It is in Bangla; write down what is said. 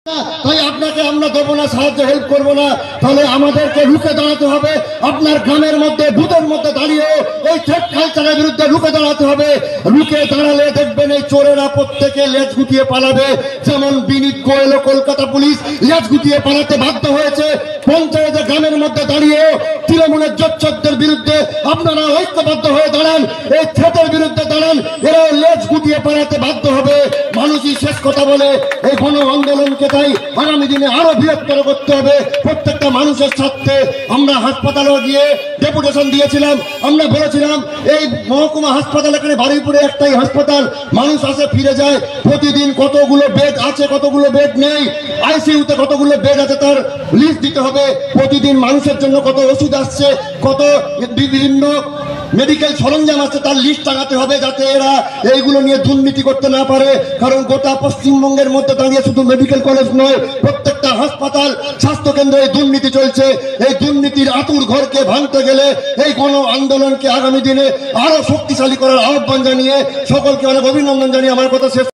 তাই আপনাকে আমরা দেবো না, সাহায্য হেল্প করবো না। তাহলে আমাদেরকে রুখে দাঁড়াতে হবে। আপনার গ্রামের মধ্যে বুথের মধ্যে দাঁড়িয়ে এই থ্রেট কালচারের বিরুদ্ধে রুখে দাঁড়াতে হবে। রুখে দাঁড়ালে দেখবেন এই চোরেরা প্রত্যেকে লেজ গুটিয়ে পালাবে। যেমন বিনীত গোয়েল কলকাতা পুলিশ লেজ গুটিয়ে পালাতে বাধ্য হয়েছে। পঞ্চায়েতে গ্রামের মধ্যে দাঁড়িয়ে তৃণমূলের জোচ্চরদের বিরুদ্ধে আপনারা ঐক্যবদ্ধ হয়ে দাঁড়ান, এই থ্রেটের বিরুদ্ধে দাঁড়ান। এরা লেজ গুটিয়ে পালাতে বাধ্য হবে। মানুষই শেষ কথা বলে এই গণ আন্দোলনকে তাই আগামী দিনে আরো বৃহত্তর করতে হবে। প্রত্যেকটা মানুষের স্বার্থে আমরা হাসপাতালে গিয়ে ডেপুটেশন দিয়েছিলাম। আমরা বলেছিলাম এই মহকুমা হাসপাতাল, এখানে বারুইপুরে একটাই হাসপাতাল, মানুষ আসে ফিরে যায়। প্রতিদিন কতগুলো বেড আছে, কতগুলো বেড নেই, আইসিইউতে কতগুলো বেড আছে তার লিস্ট দিতে হবে। প্রতিদিন মানুষের জন্য কত ওষুধ আসছে, কত বিভিন্ন মেডিকেল সরঞ্জাম আছে তার লিস্ট টাঙাতে হবে, যাতে এরা এইগুলো নিয়ে দুর্নীতি করতে না পারে। কারণ গোটা পশ্চিমবঙ্গের মধ্যে দাঁড়িয়ে শুধু মেডিকেল কলেজ নয়, প্রত্যেকটা হাসপাতাল, স্বাস্থ্যকেন্দ্রে এই দুর্নীতি চলছে। এই দুর্নীতির আতুর ঘরকে ভাঙতে গেলে এই গণ আন্দোলনকে আগামী দিনে আরো শক্তিশালী করার আহ্বান জানিয়ে সকলকে অনেক অভিনন্দন জানিয়ে আমার কথা শেষ।